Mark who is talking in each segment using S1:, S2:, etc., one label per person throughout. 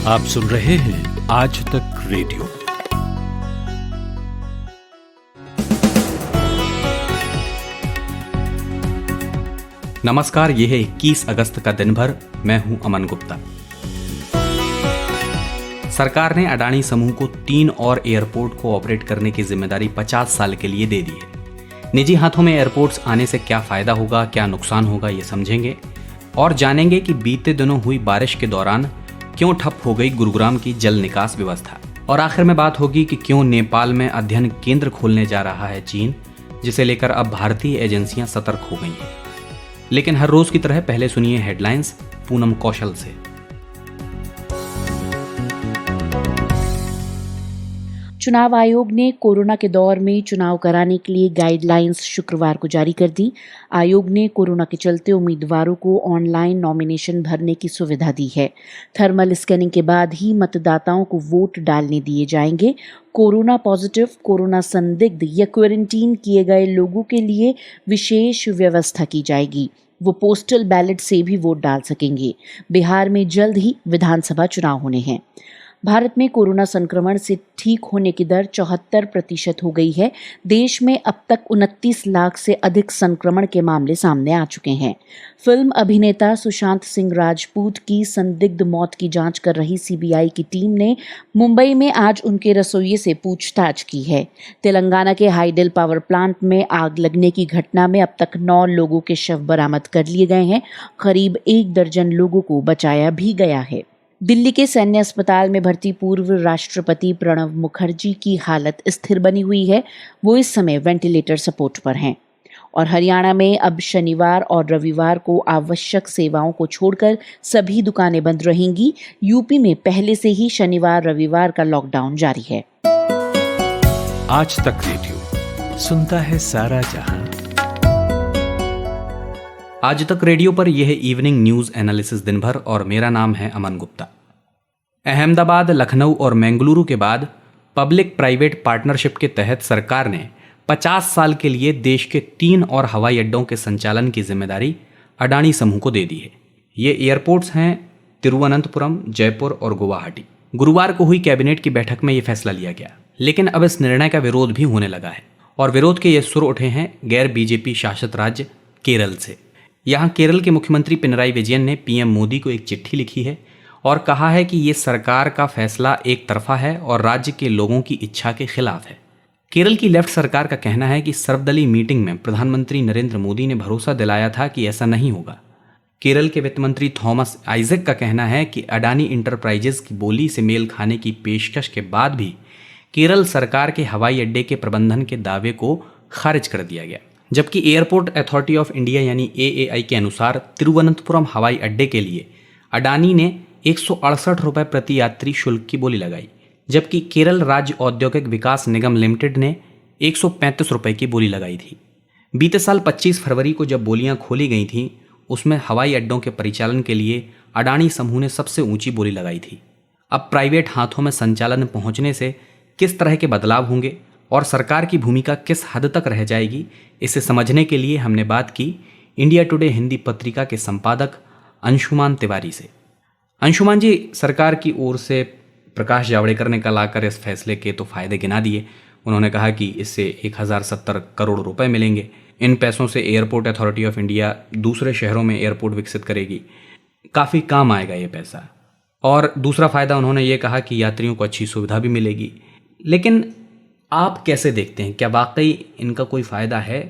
S1: आप सुन रहे हैं आज तक रेडियो।
S2: नमस्कार, यह है 21 अगस्त का दिन भर। मैं हूं अमन गुप्ता। सरकार ने अडानी समूह को 3 और एयरपोर्ट को ऑपरेट करने की जिम्मेदारी 50 साल के लिए दे दी है। निजी हाथों में एयरपोर्ट्स आने से क्या फायदा होगा, क्या नुकसान होगा, ये समझेंगे और जानेंगे कि बीते दिनों हुई बारिश के दौरान क्यों ठप हो गई गुरुग्राम की जल निकास व्यवस्था। और आखिर में बात होगी कि क्यों नेपाल में अध्ययन केंद्र खोलने जा रहा है चीन, जिसे लेकर अब भारतीय एजेंसियां सतर्क हो गई हैं। लेकिन हर रोज की तरह पहले सुनिए हेडलाइंस पूनम कौशल से।
S3: चुनाव आयोग ने कोरोना के दौर में चुनाव कराने के लिए गाइडलाइंस शुक्रवार को जारी कर दी। आयोग ने कोरोना के चलते उम्मीदवारों को ऑनलाइन नॉमिनेशन भरने की सुविधा दी है। थर्मल स्कैनिंग के बाद ही मतदाताओं को वोट डालने दिए जाएंगे। कोरोना पॉजिटिव, कोरोना संदिग्ध या क्वारंटीन किए गए लोगों के लिए विशेष व्यवस्था की जाएगी। वो पोस्टल बैलेट से भी वोट डाल सकेंगे। बिहार में जल्द ही विधानसभा चुनाव होने हैं। भारत में कोरोना संक्रमण से ठीक होने की दर 74% हो गई है। देश में अब तक 29 लाख से अधिक संक्रमण के मामले सामने आ चुके हैं। फिल्म अभिनेता सुशांत सिंह राजपूत की संदिग्ध मौत की जांच कर रही सीबीआई की टीम ने मुंबई में आज उनके रसोइये से पूछताछ की है। तेलंगाना के हाइडेल पावर प्लांट में आग लगने की घटना में अब तक 9 लोगों के शव बरामद कर लिए गए हैं। करीब 1 दर्जन लोगों को बचाया भी गया है। दिल्ली के सैन्य अस्पताल में भर्ती पूर्व राष्ट्रपति प्रणब मुखर्जी की हालत स्थिर बनी हुई है। वो इस समय वेंटिलेटर सपोर्ट पर हैं। और हरियाणा में अब शनिवार और रविवार को आवश्यक सेवाओं को छोड़कर सभी दुकानें बंद रहेंगी। यूपी में पहले से ही शनिवार रविवार का लॉकडाउन जारी है।
S1: आज तक रेडियो सुनता है सारा जहां।
S2: आज तक रेडियो पर यह है इवनिंग न्यूज एनालिसिस दिन भर और मेरा नाम है अमन गुप्ता। अहमदाबाद, लखनऊ और बेंगलुरु के बाद पब्लिक प्राइवेट पार्टनरशिप के तहत सरकार ने 50 साल के लिए देश के 3 और हवाई अड्डों के संचालन की जिम्मेदारी अडानी समूह को दे दी है। ये एयरपोर्ट्स हैं तिरुवनंतपुरम, जयपुर और गुवाहाटी। गुरुवार को हुई कैबिनेट की बैठक में यह फैसला लिया गया, लेकिन अब इस निर्णय का विरोध भी होने लगा है। और विरोध के ये सुर उठे हैं गैर बीजेपी शासित राज्य केरल से। यहाँ केरल के मुख्यमंत्री पिनराई विजयन ने पीएम मोदी को एक चिट्ठी लिखी है और कहा है कि ये सरकार का फैसला एक तरफा है और राज्य के लोगों की इच्छा के खिलाफ है। केरल की लेफ्ट सरकार का कहना है कि सर्वदलीय मीटिंग में प्रधानमंत्री नरेंद्र मोदी ने भरोसा दिलाया था कि ऐसा नहीं होगा। केरल के वित्त मंत्री थॉमस आइजक का कहना है कि अडानी इंटरप्राइजेज की बोली से मेल खाने की पेशकश के बाद भी केरल सरकार के हवाई अड्डे के प्रबंधन के दावे को खारिज कर दिया गया। जबकि एयरपोर्ट अथॉरिटी ऑफ इंडिया यानी एएआई के अनुसार तिरुवनंतपुरम हवाई अड्डे के लिए अडानी ने 168 रुपये प्रति यात्री शुल्क की बोली लगाई, जबकि केरल राज्य औद्योगिक विकास निगम लिमिटेड ने 135 रुपये की बोली लगाई थी। बीते साल 25 फरवरी को जब बोलियां खोली गई थीं, उसमें हवाई अड्डों के परिचालन के लिए अडानी समूह ने सबसे ऊंची बोली लगाई थी। अब प्राइवेट हाथों में संचालन पहुंचने से किस तरह के बदलाव होंगे और सरकार की भूमिका किस हद तक रह जाएगी, इसे समझने के लिए हमने बात की इंडिया टुडे हिंदी पत्रिका के संपादक अंशुमान तिवारी से। अंशुमान जी, सरकार की ओर से प्रकाश जावड़ेकर ने कल आकर इस फैसले के तो फायदे गिना दिए। उन्होंने कहा कि इससे 1070 करोड़ रुपए मिलेंगे। इन पैसों से एयरपोर्ट अथॉरिटी ऑफ इंडिया दूसरे शहरों में एयरपोर्ट विकसित करेगी, काफ़ी काम आएगा ये पैसा। और दूसरा फ़ायदा उन्होंने ये कहा कि यात्रियों को अच्छी सुविधा भी मिलेगी। लेकिन आप कैसे देखते हैं, क्या वाकई इनका कोई फ़ायदा है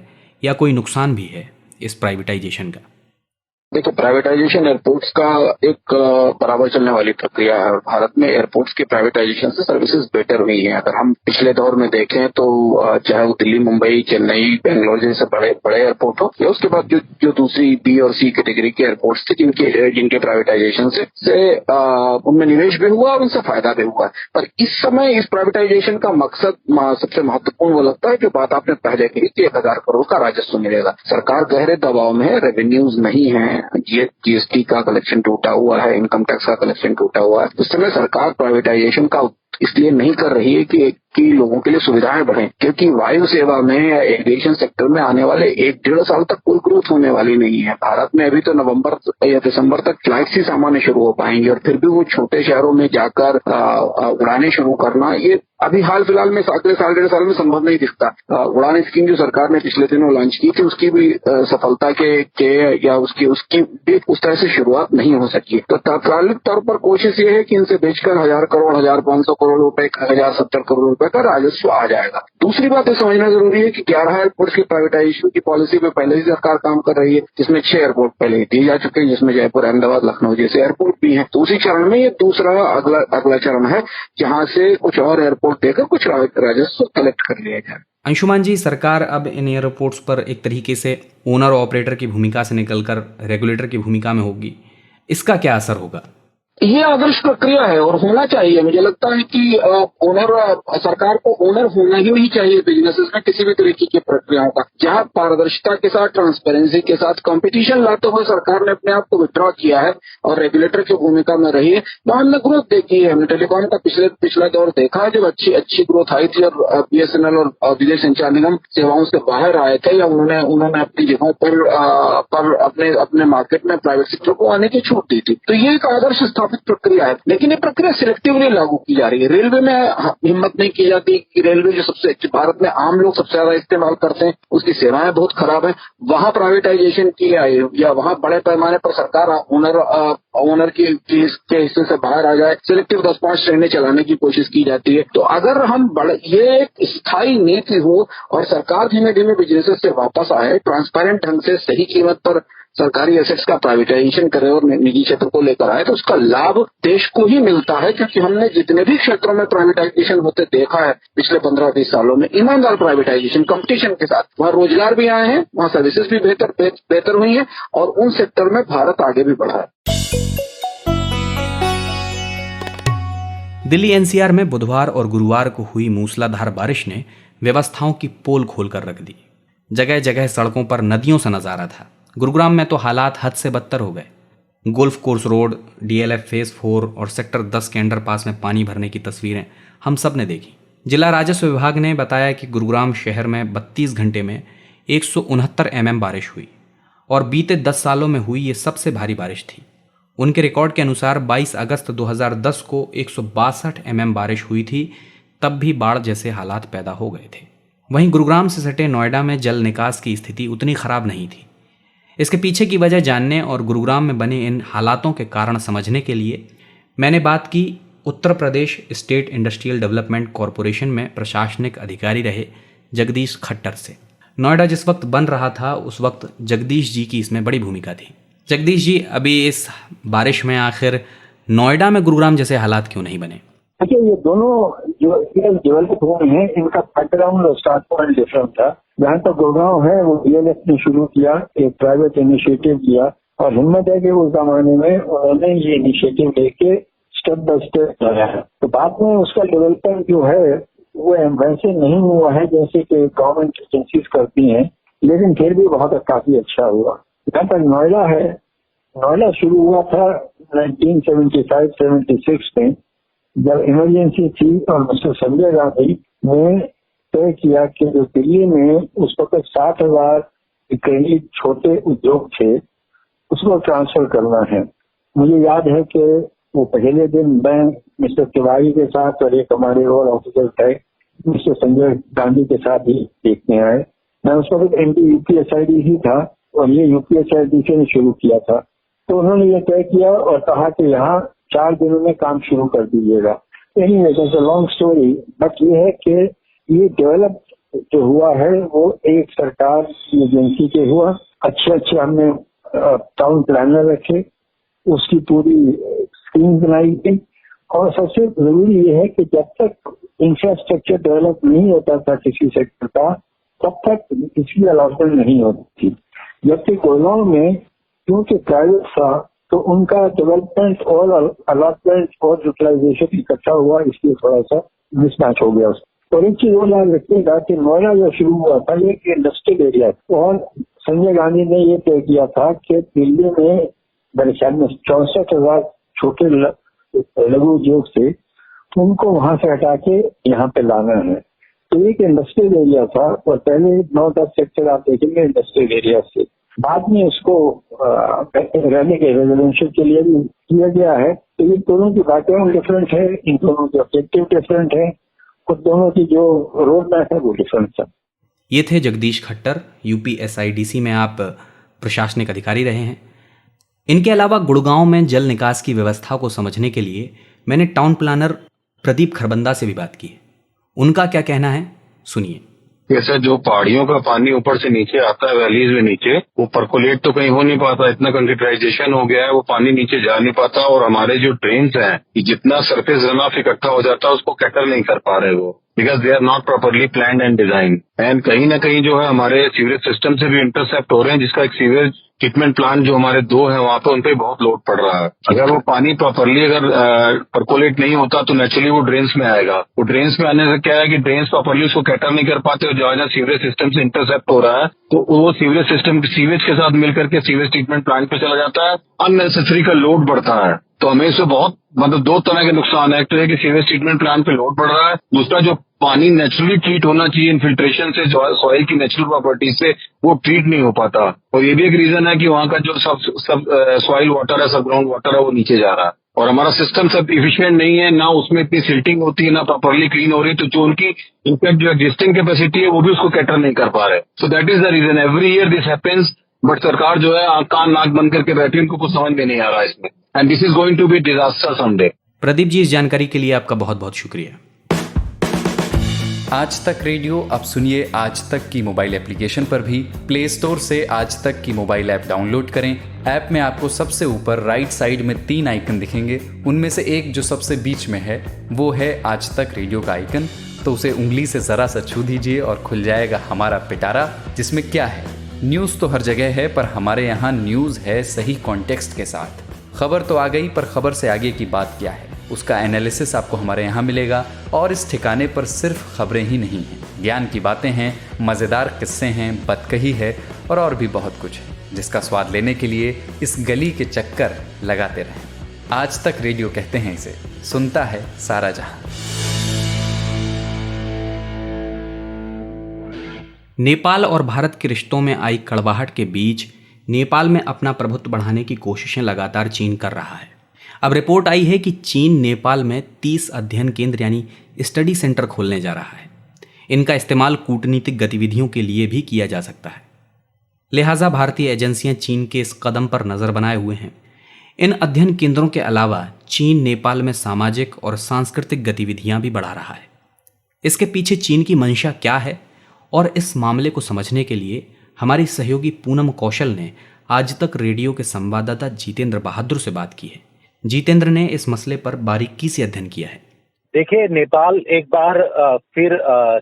S2: या कोई नुकसान भी है इस प्राइवेटाइजेशन का?
S4: देखिए, प्राइवेटाइजेशन एयरपोर्ट्स का एक बराबर चलने वाली प्रक्रिया है और भारत में एयरपोर्ट्स की प्राइवेटाइजेशन से सर्विसेज बेटर हुई हैं। अगर हम पिछले दौर में देखें तो चाहे वो दिल्ली, मुंबई, चेन्नई, बेंगलोर जैसे बड़े एयरपोर्ट हो या उसके बाद जो दूसरी बी और सी कैटेगरी के एयरपोर्ट्स थे जिनके प्राइवेटाइजेशन से उनमें निवेश भी हुआ और उनसे फायदा भी हुआ। पर इस समय इस प्राइवेटाइजेशन का मकसद सबसे महत्वपूर्ण वो लगता है जो बात आपने पहले कही कि 1000 करोड़ का राजस्व मिलेगा। सरकार गहरे दबाव में है, रेवेन्यूज नहीं है, जीएसटी का कलेक्शन टूटा हुआ है, इनकम टैक्स का कलेक्शन टूटा हुआ है। उस समय सरकार प्राइवेटाइजेशन का इसलिए नहीं कर रही है कि लोगों के लिए सुविधाएं बढ़े, क्योंकि वायु सेवा में या एविएशन सेक्टर में आने वाले 1-1.5 साल तक कोई ग्रोथ होने वाली नहीं है। भारत में अभी तो नवंबर या दिसंबर तक फ्लाइट्स ही सामान्य शुरू हो पाएंगे, और फिर भी वो छोटे शहरों में जाकर उड़ानें शुरू करना, ये अभी हाल फिलहाल में अगले साल 1.5 साल में संभव नहीं दिखता। उड़ान स्कीम जो सरकार ने पिछले दिनों लॉन्च की थी, उसकी भी सफलता के या उसकी भी उस तरह से शुरुआत नहीं हो सकी। तो तात्कालिक तौर पर कोशिश ये है कि इनसे बेचकर 1,000 करोड़ 1,500 करोड़ रुपए 1,070 करोड़ रुपए का राजस्व आ जाएगा। दूसरी बात ये समझना जरूरी है कि 11 एयरपोर्ट की प्राइवेटाइजेशन की पॉलिसी पे पहले ही सरकार काम कर रही है, जिसमें 6 एयरपोर्ट पहले ही दिए जा चुके हैं, जिसमें जयपुर, अहमदाबाद, लखनऊ जैसे एयरपोर्ट भी हैं। तो उसी चरण में ये दूसरा अगला चरण है, जहां से कुछ और एयरपोर्ट देकर कुछ राजस्व कलेक्ट कर लिया जाए।
S2: अंशुमान जी, सरकार अब इन एयरपोर्ट्स पर एक तरीके से ओनर ऑपरेटर की भूमिका से निकलकर रेगुलेटर की भूमिका में होगी, इसका क्या असर होगा?
S4: ये आदर्श प्रक्रिया है और होना चाहिए। मुझे लगता है कि सरकार को ओनर होना ही नहीं चाहिए बिजनेसेस में किसी भी तरीके की प्रक्रियाओं का, जहां पारदर्शिता के साथ, ट्रांसपेरेंसी के साथ कंपटीशन लाते हुए सरकार ने अपने आप को विथड्रॉ किया है और रेगुलेटर की भूमिका में रही है। वहां हमने ग्रोथ देखी है। हमने टेलीकॉम का पिछला दौर देखा है, जब अच्छी ग्रोथ आई थी और BSNL और विजय संचार निगम सेवाओं से बाहर आए थे, या उन्होंने अपनी जगहों पर अपने मार्केट में प्राइवेट सेक्टर को आने की छूट दी थी। तो ये एक आदर्श प्रक्रिया है, लेकिन ये प्रक्रिया सिलेक्टिवली लागू की जा रही है। रेलवे में हिम्मत नहीं की जाती कि रेलवे जो सबसे भारत में आम लोग सबसे ज्यादा इस्तेमाल करते हैं, उसकी सेवाएं बहुत खराब है, वहां प्राइवेटाइजेशन की या वहां बड़े पैमाने पर सरकार ओनर के हिस्से से बाहर आ जाए, सिलेक्टिव 10-5 ट्रेनें चलाने की कोशिश की जाती है। तो अगर ये एक स्थायी नीति हो और सरकार धीमे धीमे बिजनेसेस से वापस आए, ट्रांसपेरेंट ढंग से सही कीमत पर सरकारी एसेट्स का प्राइवेटाइजेशन करे और निजी क्षेत्र को लेकर आए, तो उसका लाभ देश को ही मिलता है। क्योंकि हमने जितने भी क्षेत्रों में प्राइवेटाइजेशन होते देखा है पिछले 15-20 सालों में, ईमानदार प्राइवेटाइजेशन कंपटीशन के साथ, वहां रोजगार भी आए हैं, वहां सर्विसेज भी बेहतर हुई हैं और उन सेक्टर में भारत आगे भी बढ़ा है।
S2: दिल्ली NCR में बुधवार और गुरुवार को हुई मूसलाधार बारिश ने व्यवस्थाओं की पोल खोलकर रख दी। जगह जगह सड़कों पर नदियों सा नजारा था। गुरुग्राम में तो हालात हद से बदतर हो गए। Golf course road, DLF phase 4 और सेक्टर 10 के अंडरपास में पानी भरने की तस्वीरें हम सब ने देखी। जिला राजस्व विभाग ने बताया कि गुरुग्राम शहर में 32 घंटे में 169 mm बारिश हुई और बीते 10 सालों में हुई ये सबसे भारी बारिश थी। उनके रिकॉर्ड के अनुसार 22 अगस्त 2010 को 162 mm बारिश हुई थी, तब भी बाढ़ जैसे हालात पैदा हो गए थे। वहीं गुरुग्राम से सटे नोएडा में जल निकास की स्थिति उतनी खराब नहीं थी। इसके पीछे की वजह जानने और गुरुग्राम में बने इन हालातों के कारण समझने के लिए मैंने बात की Uttar Pradesh state industrial development corporation में प्रशासनिक अधिकारी रहे जगदीश खट्टर से। नोएडा जिस वक्त बन रहा था उस वक्त जगदीश जी की इसमें बड़ी भूमिका थी। जगदीश जी, अभी इस बारिश में आखिर नोएडा में गुरुग्राम जैसे हालात क्यों नहीं बने?
S5: देखिए, ये दोनों जो डेवलप हुए हैं, इनका बैकग्राउंड और स्टार्ट पॉइंट डिफरेंट था। जहाँ तक गुड़गांव है, वो DLF ने शुरू किया, एक प्राइवेट इनिशिएटिव किया और हिम्मत है कि उस जमाने में उन्होंने ये इनिशिएटिव लेके स्टेप बाय स्टेप लाया है। तो बाद में उसका डेवलपमेंट जो है वो वैसे नहीं हुआ है जैसे कि गवर्नमेंट एजेंसीज करती हैं, लेकिन फिर भी बहुत काफी अच्छा हुआ। जहाँ तक नोएडा है, नोएडा शुरू हुआ था 1975-76 में, जब इमरजेंसी थी और मिस्टर संजय गांधी ने तय किया कि जो दिल्ली में उस वक्त 60,000 करीब छोटे उद्योग थे उसको ट्रांसफर करना है। मुझे याद है कि वो पहले दिन मैं मिस्टर तिवारी के साथ और एक हमारे और ऑफिसर थे मिस्टर संजय गांधी के साथ ही देखने आए। मैं उस वक्त MD UPSID ही था और ये UPSID से शुरू किया था। तो उन्होंने ये तय किया और कहा कि यहाँ 4 दिनों में काम शुरू कर दीजिएगा। Anyway, that's a long story, but ये है कि ये डेवलप जो हुआ है वो एक सरकार की एजेंसी के हुआ। अच्छे हमने टाउन प्लानर रखे, उसकी पूरी स्कीम बनाई गई और सबसे जरूरी ये है कि जब तक इंफ्रास्ट्रक्चर डेवलप नहीं होता था किसी सेक्टर का, तब तक इसकी अलॉटमेंट नहीं होती थी। जबकि गुड़गांव में क्योंकि प्राइवेट था तो उनका डेवलपमेंट और अलॉटमेंट और यूटिलाइजेशन इकट्ठा हुआ, इसलिए थोड़ा सा मिसमैच हो गया। और एक चीज और याद रखिएगा कि नोएडा जो शुरू हुआ था ये इंडस्ट्रियल एरिया और संजय गांधी ने ये तय किया था कि दिल्ली में मेरे ख्याल में 64,000 छोटे लघु उद्योग थे, उनको वहां से हटा के यहाँ पे लाना है। तो एक इंडस्ट्रियल एरिया था और पहले 9-10 सेक्टर आप देखेंगे इंडस्ट्रियल एरिया से, बाद में उसको रहने के रेजिडेंशियल के लिए भी किया गया है। तो ये दोनों की बातें डिफरेंट है, इन दोनों के ऑब्जेक्टिव डिफरेंट है और दोनों की जो रोड मैप है वो डिफरेंट है।
S2: ये थे जगदीश खट्टर, यूपी SIDC में आप प्रशासनिक अधिकारी रहे हैं। इनके अलावा गुड़गांव में जल निकास की व्यवस्था को समझने के लिए मैंने टाउन प्लानर प्रदीप खरबंदा से भी बात की है। उनका क्या कहना है, सुनिए।
S6: जैसे जो पहाड़ियों का पानी ऊपर से नीचे आता है वैलीज में नीचे, वो परकोलेट तो कहीं हो नहीं पाता, इतना कंक्रीटाइजेशन हो गया है, वो पानी नीचे जा नहीं पाता। और हमारे जो ड्रेन्स हैं, जितना सरफेस रन ऑफ इकट्ठा हो जाता है उसको कैटर नहीं कर पा रहे वो, because they are not properly planned and design. And कहीं ना कहीं जो है हमारे सीवरेज सिस्टम से भी इंटरसेप्ट हो रहे हैं, जिसका एक सीवरेज ट्रीटमेंट प्लांट जो हमारे 2 है वहां पे उन पे बहुत लोड पड़ रहा है। अगर वो पानी प्रॉपरली अगर परकोलेट नहीं होता तो नेचुरली वो ड्रेन्स में आएगा। वो ड्रेन्स में आने से क्या है कि ड्रेन्स प्रॉपरली उसको कैटर नहीं कर पाते और जो है ना सीवरेज सिस्टम से इंटरसेप्ट हो रहा है, तो वो सीवरेज सिस्टम सीवेज के साथ मिलकर के सीवेज ट्रीटमेंट प्लांट पे चला जाता है, अननेसेसरी का लोड बढ़ता है। तो हमें इससे बहुत 2 तरह के नुकसान है। एक तो है कि सीवेज ट्रीटमेंट प्लांट पे लोड बढ़ रहा है, दूसरा जो पानी नेचुरली ट्रीट होना चाहिए इन्फिल्ट्रेशन से, सॉइल की नेचुरल प्रॉपर्टी से, वो ट्रीट नहीं हो पाता। और ये भी एक रीजन है कि वहाँ का जो सब सॉइल वाटर है, सब ग्राउंड वाटर है, वो नीचे जा रहा है। और हमारा सिस्टम सब इफिशिएंट नहीं है, ना उसमें इतनी सिल्टिंग होती है, ना प्रॉपरली क्लीन हो रही, तो जो उनकी इनफैक्ट जो एग्जिस्टिंग कैपेसिटी है वो भी उसको कैटर नहीं कर पा रहे। So that is the reason. Every year this happens, but सरकार जो है कान नाक बंद करके बैठी, उनको कुछ समझ में नहीं आ रहा है इसमें। And this is going to be disaster someday.
S2: Pradeep ji, इस जानकारी के लिए आपका बहुत बहुत शुक्रिया।
S7: आज तक रेडियो अब सुनिए आज तक की मोबाइल एप्लीकेशन पर भी। प्ले स्टोर से आज तक की मोबाइल ऐप डाउनलोड करें। ऐप में आपको सबसे ऊपर राइट साइड में 3 आइकन दिखेंगे, उनमें से एक जो सबसे बीच में है वो है आज तक रेडियो का आइकन। तो उसे उंगली से जरा सा छू दीजिए और खुल जाएगा हमारा पिटारा, जिसमें क्या है, न्यूज़ तो हर जगह है, पर हमारे यहाँ न्यूज़ है सही कॉन्टेक्स्ट के साथ। खबर तो आ गई, पर खबर से आगे की बात क्या है, उसका एनालिसिस आपको हमारे यहाँ मिलेगा। और इस ठिकाने पर सिर्फ खबरें ही नहीं हैं, ज्ञान की बातें हैं, मज़ेदार किस्से हैं, बतकही है और भी बहुत कुछ है, जिसका स्वाद लेने के लिए इस गली के चक्कर लगाते रहें। आज तक रेडियो कहते हैं इसे, सुनता है सारा जहां।
S2: नेपाल और भारत के रिश्तों में आई कड़वाहट के बीच नेपाल में अपना प्रभुत्व बढ़ाने की कोशिशें लगातार चीन कर रहा है। अब रिपोर्ट आई है कि चीन नेपाल में 30 अध्ययन केंद्र यानी स्टडी सेंटर खोलने जा रहा है। इनका इस्तेमाल कूटनीतिक गतिविधियों के लिए भी किया जा सकता है। लिहाजा भारतीय एजेंसियां चीन के इस कदम पर नज़र बनाए हुए हैं। इन अध्ययन केंद्रों के अलावा चीन नेपाल में सामाजिक और सांस्कृतिक गतिविधियां भी बढ़ा रहा है। इसके पीछे चीन की मंशा क्या है, और इस मामले को समझने के लिए हमारी सहयोगी पूनम कौशल ने आज तक रेडियो के संवाददाता जितेंद्र बहादुर से बात की है। जितेंद्र ने इस मसले पर बारीकी से अध्ययन किया है।
S8: देखिए, नेपाल एक बार फिर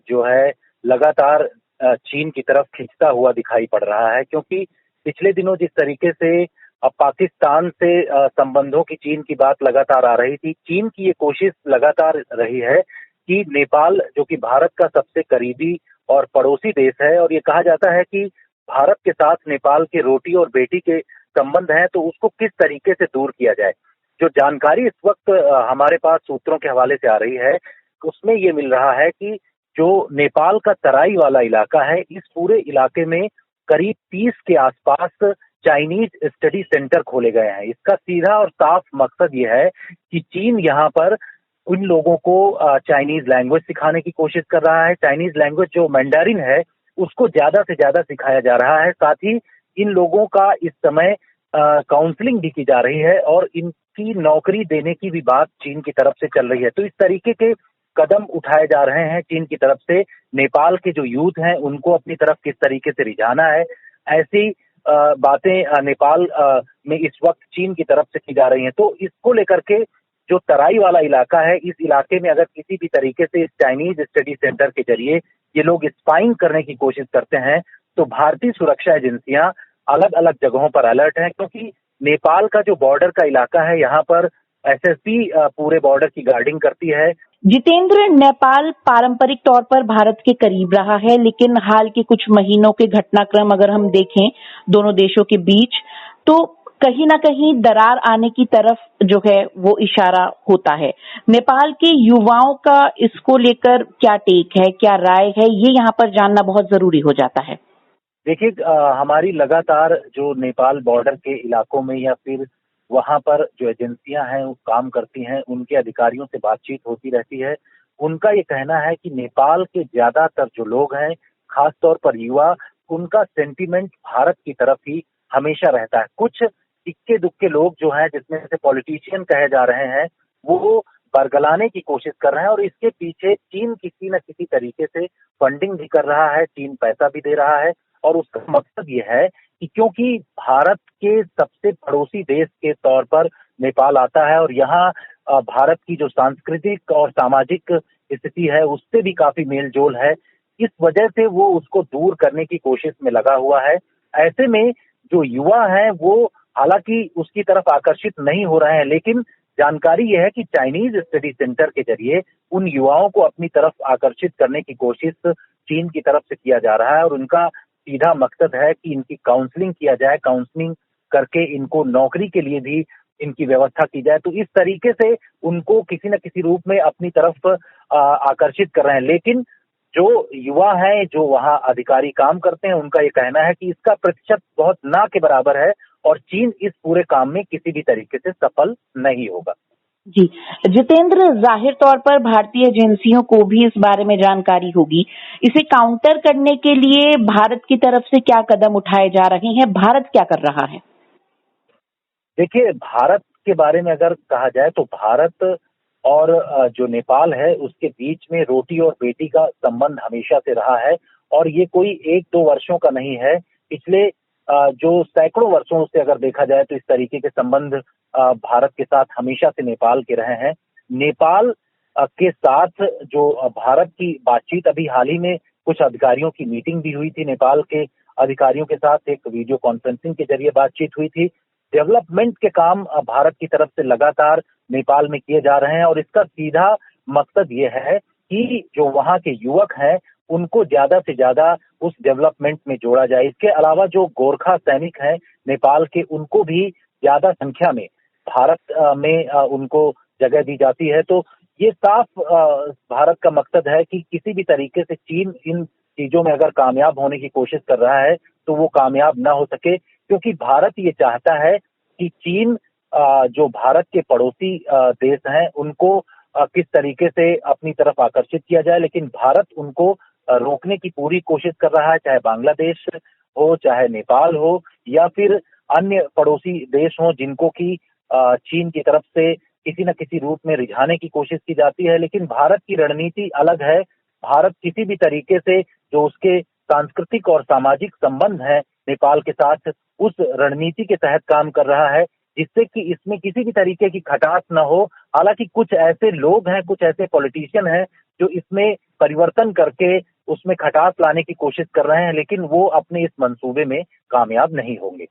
S8: जो है लगातार चीन की तरफ खिंचता हुआ दिखाई पड़ रहा है, क्योंकि पिछले दिनों जिस तरीके से पाकिस्तान से संबंधों की चीन की बात लगातार आ रही थी, चीन की ये कोशिश लगातार रही है कि नेपाल, जो कि भारत का सबसे करीबी और पड़ोसी देश है, और ये कहा जाता है कि भारत के साथ नेपाल के रोटी और बेटी के संबंध हैं, तो उसको किस तरीके से दूर किया जाए। जो जानकारी इस वक्त हमारे पास सूत्रों के हवाले से आ रही है, उसमें ये मिल रहा है कि जो नेपाल का तराई वाला इलाका है, इस पूरे इलाके में करीब 30 के आसपास चाइनीज स्टडी सेंटर खोले गए हैं। इसका सीधा और साफ मकसद ये है कि चीन यहाँ पर उन लोगों को चाइनीज लैंग्वेज सिखाने की कोशिश कर रहा है। चाइनीज लैंग्वेज जो मैंडारिन है, उसको ज्यादा से ज्यादा सिखाया जा रहा है। साथ ही इन लोगों का इस समय काउंसलिंग भी की जा रही है और इनकी नौकरी देने की भी बात चीन की तरफ से चल रही है। तो इस तरीके के कदम उठाए जा रहे हैं चीन की तरफ से। नेपाल के जो यूथ हैं, उनको अपनी तरफ किस तरीके से रिझाना है, ऐसी बातें नेपाल में इस वक्त चीन की तरफ से की जा रही हैं। तो इसको लेकर के जो तराई वाला इलाका है, इस इलाके में अगर किसी भी तरीके से इस चाइनीज स्टडी सेंटर के जरिए ये लोग स्पाइंग करने की कोशिश करते हैं, तो भारतीय सुरक्षा एजेंसियां अलग अलग जगहों पर अलर्ट हैं, क्योंकि नेपाल का जो बॉर्डर का इलाका है, यहाँ पर एसएसबी पूरे बॉर्डर की गार्डिंग करती है।
S3: जितेंद्र, नेपाल पारंपरिक तौर पर भारत के करीब रहा है, लेकिन हाल के कुछ महीनों के घटनाक्रम अगर हम देखें दोनों देशों के बीच, तो कहीं ना कहीं दरार आने की तरफ जो है वो इशारा होता है। नेपाल के युवाओं का इसको लेकर क्या टेक है, क्या राय है, ये यहाँ पर जानना बहुत जरूरी हो जाता है।
S8: देखिए, हमारी लगातार जो नेपाल बॉर्डर के इलाकों में या फिर वहां पर जो एजेंसियां हैं वो काम करती हैं, उनके अधिकारियों से बातचीत होती रहती है। उनका ये कहना है कि नेपाल के ज्यादातर जो लोग हैं, खास तौर पर युवा, उनका सेंटीमेंट भारत की तरफ ही हमेशा रहता है। कुछ इक्के दुक्के लोग जो हैं, जिसमें से पॉलिटिशियन कहे जा रहे हैं, वो बरगलाने की कोशिश कर रहे हैं और इसके पीछे चीन किसी न किसी तरीके से फंडिंग भी कर रहा है, चीन पैसा भी दे रहा है। और उसका मकसद ये है कि क्योंकि भारत के सबसे पड़ोसी देश के तौर पर नेपाल आता है और यहाँ भारत की जो सांस्कृतिक और सामाजिक स्थिति है उससे भी काफी मेल जोल है, इस वजह से वो उसको दूर करने की कोशिश में लगा हुआ है। ऐसे में जो युवा हैं वो हालांकि उसकी तरफ आकर्षित नहीं हो रहे हैं, लेकिन जानकारी यह है कि चाइनीज स्टडी सेंटर के जरिए उन युवाओं को अपनी तरफ आकर्षित करने की कोशिश चीन की तरफ से किया जा रहा है और उनका सीधा मकसद है कि इनकी काउंसलिंग किया जाए, काउंसलिंग करके इनको नौकरी के लिए भी इनकी व्यवस्था की जाए। तो इस तरीके से उनको किसी न किसी रूप में अपनी तरफ आकर्षित कर रहे हैं। लेकिन जो युवा हैं, जो वहाँ अधिकारी काम करते हैं, उनका ये कहना है कि इसका प्रतिशत बहुत ना के बराबर है और चीन इस पूरे काम में किसी भी तरीके से सफल नहीं होगा।
S3: जी जितेंद्र, जाहिर तौर पर भारतीय एजेंसियों को भी इस बारे में जानकारी होगी। इसे काउंटर करने के लिए भारत की तरफ से क्या कदम उठाए जा रहे हैं, भारत क्या कर रहा है?
S8: देखिए, भारत के बारे में अगर कहा जाए तो भारत और जो नेपाल है उसके बीच में रोटी और बेटी का संबंध हमेशा से रहा है और ये कोई 1-2 वर्षों का नहीं है। पिछले जो सैकड़ों वर्षों से अगर देखा जाए तो इस तरीके के संबंध भारत के साथ हमेशा से नेपाल के रहे हैं। नेपाल के साथ जो भारत की बातचीत, अभी हाल ही में कुछ अधिकारियों की मीटिंग भी हुई थी, नेपाल के अधिकारियों के साथ एक वीडियो कॉन्फ्रेंसिंग के जरिए बातचीत हुई थी। डेवलपमेंट के काम भारत की तरफ से लगातार नेपाल में किए जा रहे हैं और इसका सीधा मकसद ये है कि जो वहाँ के युवक हैं उनको ज्यादा से ज्यादा उस डेवलपमेंट में जोड़ा जाए। इसके अलावा जो गोरखा सैनिक हैं नेपाल के, उनको भी ज्यादा संख्या में भारत में उनको जगह दी जाती है। तो ये साफ भारत का मकसद है कि किसी भी तरीके से चीन इन चीजों में अगर कामयाब होने की कोशिश कर रहा है तो वो कामयाब ना हो सके, क्योंकि भारत ये चाहता है कि चीन जो भारत के पड़ोसी देश हैं उनको किस तरीके से अपनी तरफ आकर्षित किया जाए, लेकिन भारत उनको रोकने की पूरी कोशिश कर रहा है, चाहे बांग्लादेश हो, चाहे नेपाल हो या फिर अन्य पड़ोसी देश हो जिनको कि चीन की तरफ से किसी न किसी रूप में रिझाने की कोशिश की जाती है। लेकिन भारत की रणनीति अलग है। भारत किसी भी तरीके से जो उसके सांस्कृतिक और सामाजिक संबंध हैं नेपाल के साथ, उस रणनीति के तहत काम कर रहा है जिससे कि इसमें किसी भी तरीके की खटास न हो। हालांकि कुछ ऐसे लोग हैं, कुछ ऐसे पॉलिटिशियन हैं जो इसमें परिवर्तन करके उसमें खटास लाने की कोशिश कर रहे हैं, लेकिन वो अपने इस मंसूबे में कामयाब नहीं होंगे।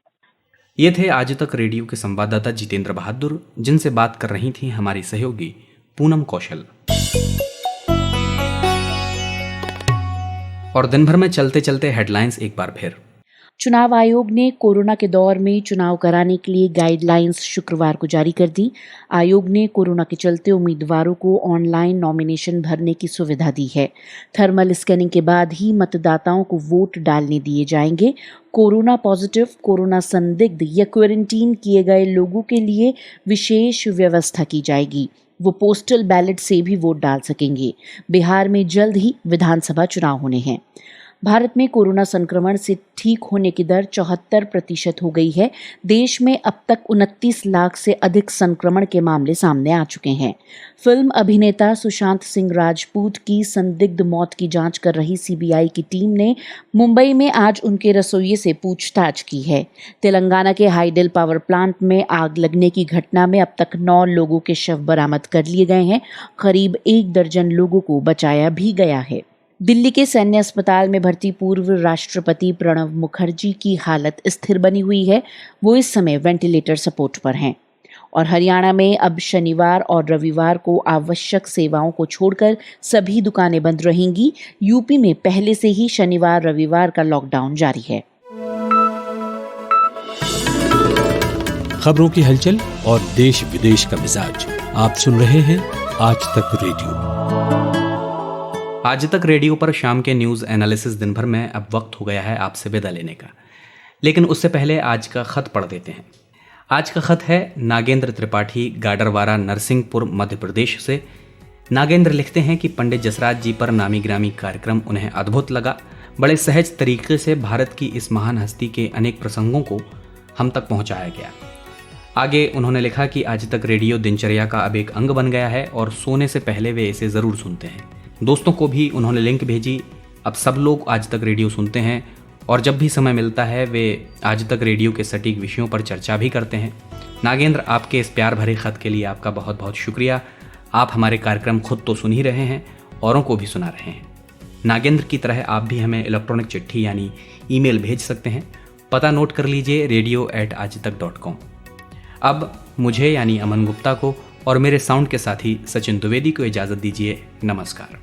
S2: ये थे आज तक रेडियो के संवाददाता जितेंद्र बहादुर, जिनसे बात कर रही थी हमारी सहयोगी पूनम कौशल। और दिन भर में चलते चलते हेडलाइंस एक बार फिर।
S3: चुनाव आयोग ने कोरोना के दौर में चुनाव कराने के लिए गाइडलाइंस शुक्रवार को जारी कर दी। आयोग ने कोरोना के चलते उम्मीदवारों को ऑनलाइन नॉमिनेशन भरने की सुविधा दी है। थर्मल स्कैनिंग के बाद ही मतदाताओं को वोट डालने दिए जाएंगे। कोरोना पॉजिटिव, कोरोना संदिग्ध या क्वारंटीन किए गए लोगों के लिए विशेष व्यवस्था की जाएगी। वो पोस्टल बैलेट से भी वोट डाल सकेंगे। बिहार में जल्द ही विधानसभा चुनाव होने हैं। भारत में कोरोना संक्रमण से ठीक होने की दर 74% हो गई है। देश में अब तक 29 लाख से अधिक संक्रमण के मामले सामने आ चुके हैं। फिल्म अभिनेता सुशांत सिंह राजपूत की संदिग्ध मौत की जांच कर रही सीबीआई की टीम ने मुंबई में आज उनके रसोइये से पूछताछ की है। तेलंगाना के हाइडेल पावर प्लांट में आग लगने की घटना में अब तक 9 लोगों के शव बरामद कर लिए गए हैं। करीब 1 दर्जन लोगों को बचाया भी गया है। दिल्ली के सैन्य अस्पताल में भर्ती पूर्व राष्ट्रपति प्रणब मुखर्जी की हालत स्थिर बनी हुई है। वो इस समय वेंटिलेटर सपोर्ट पर हैं। और हरियाणा में अब शनिवार और रविवार को आवश्यक सेवाओं को छोड़कर सभी दुकानें बंद रहेंगी। यूपी में पहले से ही शनिवार रविवार का लॉकडाउन जारी है।
S1: खबरों की हलचल और देश विदेश का मिजाज। आप सुन रहे हैं आज तक रेडियो।
S2: आज तक रेडियो पर शाम के न्यूज़ एनालिसिस दिन भर में अब वक्त हो गया है आपसे विदा लेने का, लेकिन उससे पहले आज का खत पढ़ देते हैं। आज का खत है नागेंद्र त्रिपाठी, गाडरवारा, नरसिंहपुर, मध्य प्रदेश से। नागेंद्र लिखते हैं कि पंडित जसराज जी पर नामी ग्रामी कार्यक्रम उन्हें अद्भुत लगा। बड़े सहज तरीके से भारत की इस महान हस्ती के अनेक प्रसंगों को हम तक पहुंचाया गया। आगे उन्होंने लिखा कि आज तक रेडियो दिनचर्या का अब एक अंग बन गया है और सोने से पहले वे इसे ज़रूर सुनते हैं। दोस्तों को भी उन्होंने लिंक भेजी। अब सब लोग आज तक रेडियो सुनते हैं और जब भी समय मिलता है वे आज तक रेडियो के सटीक विषयों पर चर्चा भी करते हैं। नागेंद्र, आपके इस प्यार भरे खत के लिए आपका बहुत बहुत शुक्रिया। आप हमारे कार्यक्रम खुद तो सुन ही रहे हैं, औरों को भी सुना रहे हैं। नागेंद्र की तरह आप भी हमें इलेक्ट्रॉनिक चिट्ठी यानी ईमेल भेज सकते हैं। पता नोट कर लीजिए, radio@aajtak.com। अब मुझे यानी अमन गुप्ता को और मेरे साउंड के साथी सचिन द्विवेदी को इजाज़त दीजिए। नमस्कार।